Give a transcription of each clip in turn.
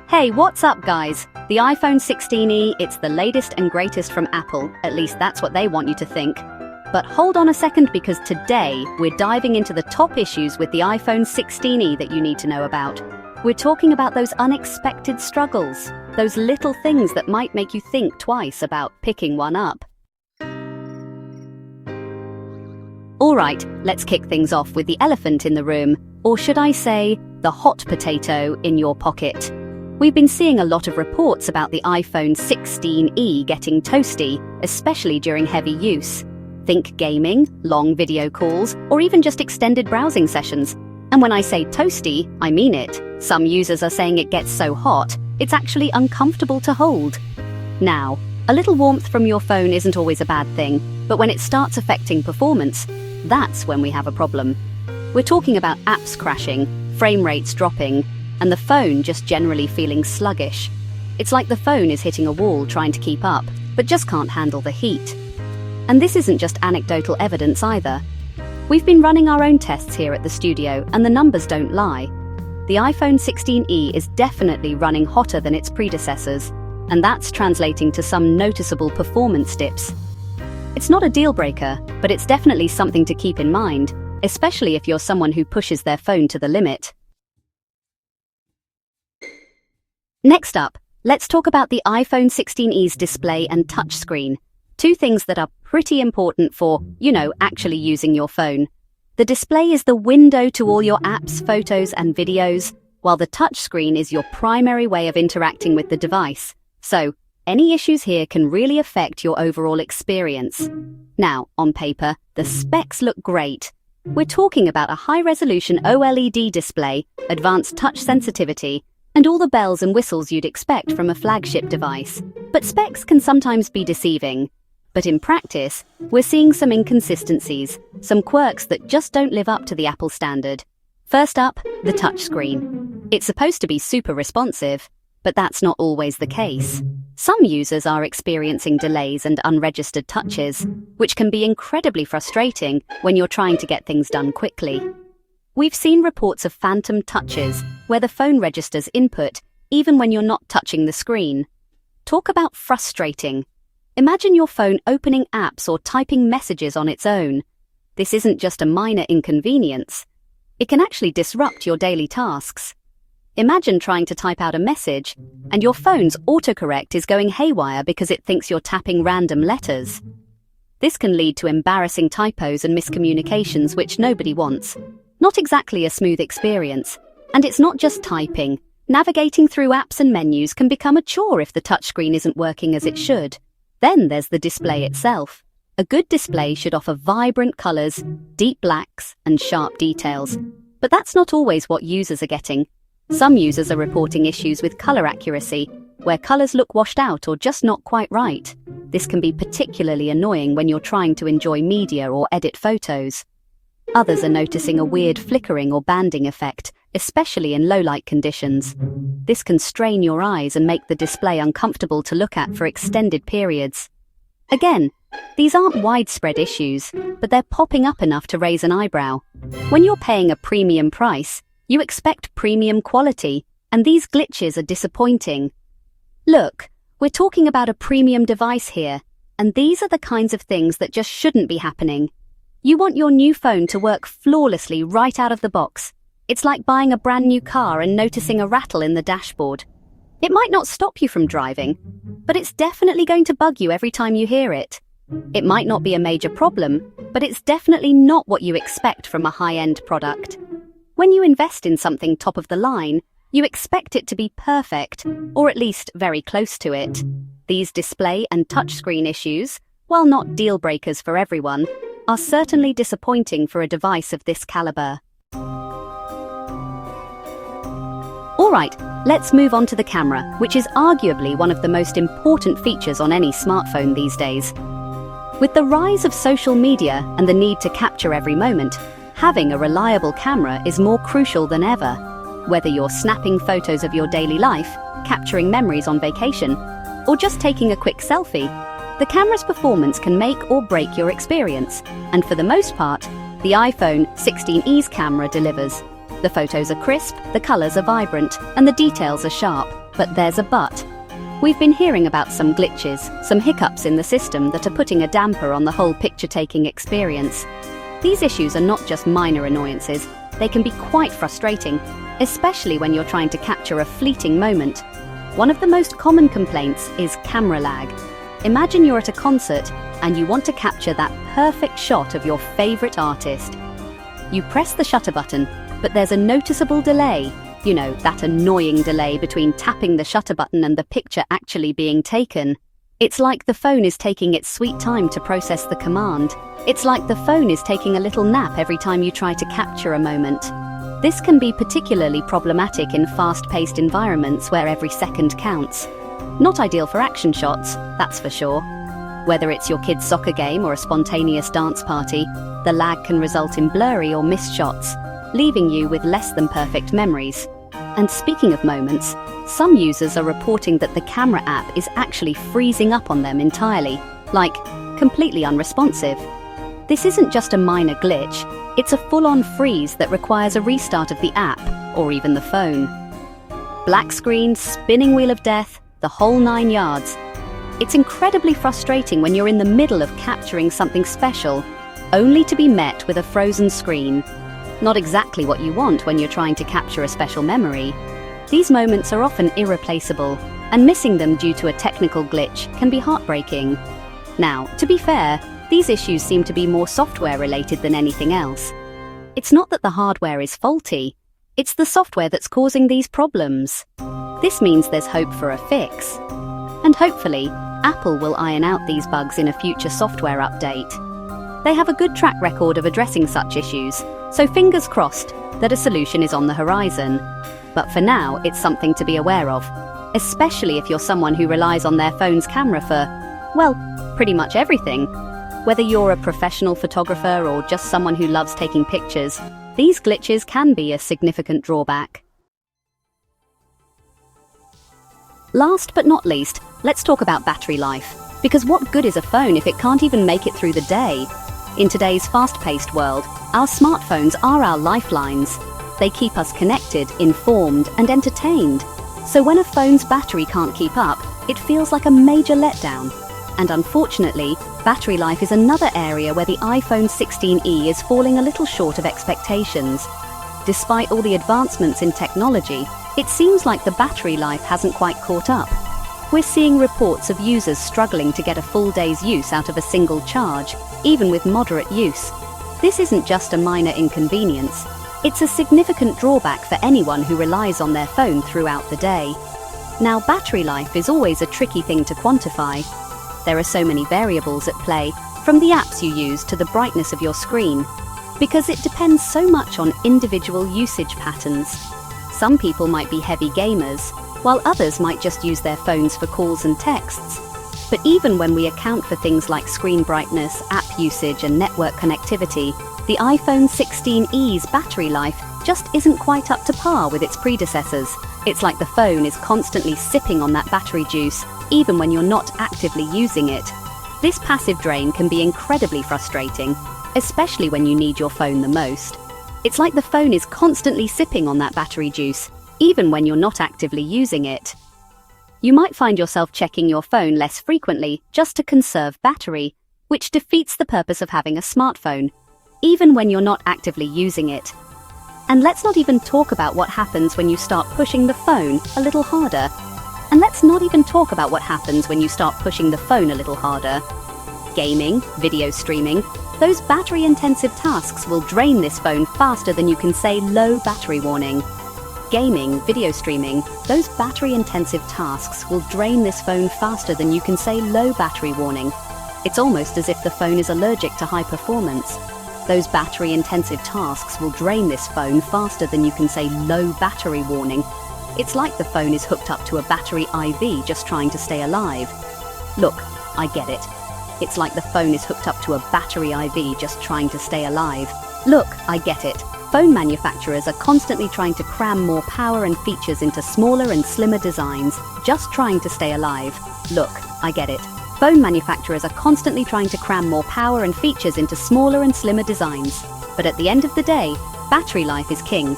Hey, what's up guys? The iPhone 16e, it's the latest and greatest from Apple, at least that's what they want you to think. But hold on a second, because today we're diving into the top issues with the iPhone 16e that you need to know about. We're talking about those unexpected struggles, those little things that might make you think twice about picking one up. Alright, let's kick things off with the elephant in the room, or should I say, the hot potato in your pocket. We've been seeing a lot of reports about the iPhone 16e getting toasty, especially during heavy use. Think gaming, long video calls, or even just extended browsing sessions. And when I say toasty, I mean it. Some users are saying it gets so hot, it's actually uncomfortable to hold. Now, a little warmth from your phone isn't always a bad thing, but when it starts affecting performance, that's when we have a problem. We're talking about apps crashing, frame rates dropping, and the phone just generally feeling sluggish. It's like the phone is hitting a wall trying to keep up, but just can't handle the heat. And this isn't just anecdotal evidence either. We've been running our own tests here at the studio, and the numbers don't lie. The iPhone 16e is definitely running hotter than its predecessors, and that's translating to some noticeable performance dips. It's not a deal breaker, but it's definitely something to keep in mind, especially if you're someone who pushes their phone to the limit. Next up, let's talk about the iPhone 16e's display and touchscreen. Two things that are pretty important for, actually using your phone. The display is the window to all your apps, photos, and videos, while the touchscreen is your primary way of interacting with the device. So, any issues here can really affect your overall experience. Now, on paper, the specs look great. We're talking about a high-resolution OLED display, advanced touch sensitivity, and all the bells and whistles you'd expect from a flagship device. But specs can sometimes be deceiving. But in practice, we're seeing some inconsistencies, some quirks that just don't live up to the Apple standard. First up, the touchscreen. It's supposed to be super responsive, but that's not always the case. Some users are experiencing delays and unregistered touches, which can be incredibly frustrating when you're trying to get things done quickly. We've seen reports of phantom touches, where the phone registers input even when you're not touching the screen. Talk about frustrating. Imagine your phone opening apps or typing messages on its own. This isn't just a minor inconvenience. It can actually disrupt your daily tasks. Imagine trying to type out a message, and your phone's autocorrect is going haywire because it thinks you're tapping random letters. This can lead to embarrassing typos and miscommunications, which nobody wants. Not exactly a smooth experience. And it's not just typing. Navigating through apps and menus can become a chore if the touchscreen isn't working as it should. Then there's the display itself. A good display should offer vibrant colors, deep blacks, and sharp details. But that's not always what users are getting. Some users are reporting issues with color accuracy, where colors look washed out or just not quite right. This can be particularly annoying when you're trying to enjoy media or edit photos. Others are noticing a weird flickering or banding effect, especially in low-light conditions. This can strain your eyes and make the display uncomfortable to look at for extended periods. Again, these aren't widespread issues, but they're popping up enough to raise an eyebrow. When you're paying a premium price, you expect premium quality, and these glitches are disappointing. Look, we're talking about a premium device here, and these are the kinds of things that just shouldn't be happening. You want your new phone to work flawlessly right out of the box. It's like buying a brand new car and noticing a rattle in the dashboard. It might not stop you from driving, but it's definitely going to bug you every time you hear it. It might not be a major problem, but it's definitely not what you expect from a high-end product. When you invest in something top of the line, you expect it to be perfect, or at least very close to it. These display and touchscreen issues, while not deal breakers for everyone, are certainly disappointing for a device of this caliber. Alright, let's move on to the camera, which is arguably one of the most important features on any smartphone these days. With the rise of social media and the need to capture every moment, having a reliable camera is more crucial than ever. Whether you're snapping photos of your daily life, capturing memories on vacation, or just taking a quick selfie, the camera's performance can make or break your experience, and for the most part, the iPhone 16e's camera delivers. The photos are crisp, the colors are vibrant, and the details are sharp. But there's a but. We've been hearing about some glitches, some hiccups in the system that are putting a damper on the whole picture-taking experience. These issues are not just minor annoyances, they can be quite frustrating, especially when you're trying to capture a fleeting moment. One of the most common complaints is camera lag. Imagine you're at a concert and you want to capture that perfect shot of your favorite artist. You press the shutter button, but there's a noticeable delay. You know, that annoying delay between tapping the shutter button and the picture actually being taken. It's like the phone is taking its sweet time to process the command. It's like the phone is taking a little nap every time you try to capture a moment. This can be particularly problematic in fast-paced environments where every second counts. Not ideal for action shots, that's for sure. Whether it's your kid's soccer game or a spontaneous dance party, the lag can result in blurry or missed shots, leaving you with less than perfect memories. And speaking of moments, some users are reporting that the camera app is actually freezing up on them entirely, like completely unresponsive. This isn't just a minor glitch, it's a full-on freeze that requires a restart of the app, or even the phone. Black screen, spinning wheel of death, the whole 9 yards. It's incredibly frustrating when you're in the middle of capturing something special, only to be met with a frozen screen. Not exactly what you want when you're trying to capture a special memory. These moments are often irreplaceable, and missing them due to a technical glitch can be heartbreaking. Now, to be fair, these issues seem to be more software-related than anything else. It's not that the hardware is faulty, it's the software that's causing these problems. This means there's hope for a fix. And hopefully, Apple will iron out these bugs in a future software update. They have a good track record of addressing such issues, so fingers crossed that a solution is on the horizon. But for now, it's something to be aware of, especially if you're someone who relies on their phone's camera for, well, pretty much everything. Whether you're a professional photographer or just someone who loves taking pictures, these glitches can be a significant drawback. Last but not least, let's talk about battery life. Because what good is a phone if it can't even make it through the day? In today's fast-paced world, our smartphones are our lifelines. They keep us connected, informed, and entertained. So when a phone's battery can't keep up, it feels like a major letdown. And unfortunately, battery life is another area where the iPhone 16e is falling a little short of expectations. Despite all the advancements in technology, it seems like the battery life hasn't quite caught up. We're seeing reports of users struggling to get a full day's use out of a single charge, even with moderate use. This isn't just a minor inconvenience, it's a significant drawback for anyone who relies on their phone throughout the day. Now, battery life is always a tricky thing to quantify. There are so many variables at play, from the apps you use to the brightness of your screen, because it depends so much on individual usage patterns. Some people might be heavy gamers, while others might just use their phones for calls and texts. But even when we account for things like screen brightness, app usage, and network connectivity, the iPhone 16e's battery life just isn't quite up to par with its predecessors. It's like the phone is constantly sipping on that battery juice, even when you're not actively using it. This passive drain can be incredibly frustrating, especially when you need your phone the most. It's like the phone is constantly sipping on that battery juice, even when you're not actively using it. You might find yourself checking your phone less frequently just to conserve battery, which defeats the purpose of having a smartphone, even when you're not actively using it. And let's not even talk about what happens when you start pushing the phone a little harder. Gaming, video streaming, those battery-intensive tasks will drain this phone faster than you can say low battery warning. Gaming, video streaming, those battery-intensive tasks will drain this phone faster than you can say low battery warning. It's almost as if the phone is allergic to high performance. Those battery-intensive tasks will drain this phone faster than you can say low battery warning. It's like the phone is hooked up to a battery IV just trying to stay alive. Look, I get it. It's like the phone is hooked up to a battery IV just trying to stay alive. Look, I get it. Phone manufacturers are constantly trying to cram more power and features into smaller and slimmer designs, just trying to stay alive. Look, I get it. Phone manufacturers are constantly trying to cram more power and features into smaller and slimmer designs. But at the end of the day, battery life is king.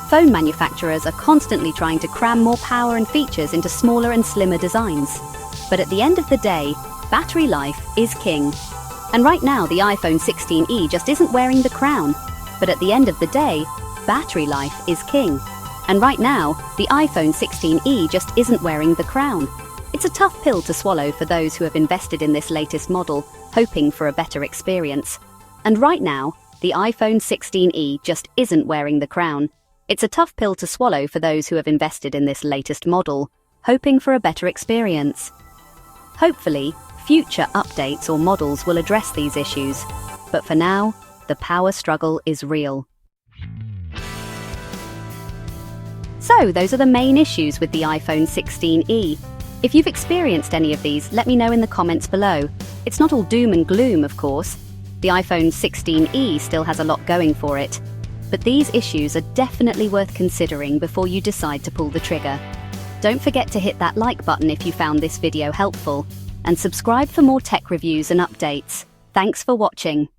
Phone manufacturers are constantly trying to cram more power and features into smaller and slimmer designs. But at the end of the day, battery life is king. And right now, the iPhone 16e just isn't wearing the crown. But at the end of the day, battery life is king. And right now, the iPhone 16e just isn't wearing the crown. It's a tough pill to swallow for those who have invested in this latest model, hoping for a better experience. And right now, the iPhone 16e just isn't wearing the crown. It's a tough pill to swallow for those who have invested in this latest model, hoping for a better experience. Hopefully, future updates or models will address these issues. But for now, the power struggle is real. So, those are the main issues with the iPhone 16e. If you've experienced any of these, let me know in the comments below. It's not all doom and gloom, of course. The iPhone 16e still has a lot going for it. But these issues are definitely worth considering before you decide to pull the trigger. Don't forget to hit that like button if you found this video helpful, and subscribe for more tech reviews and updates. Thanks for watching.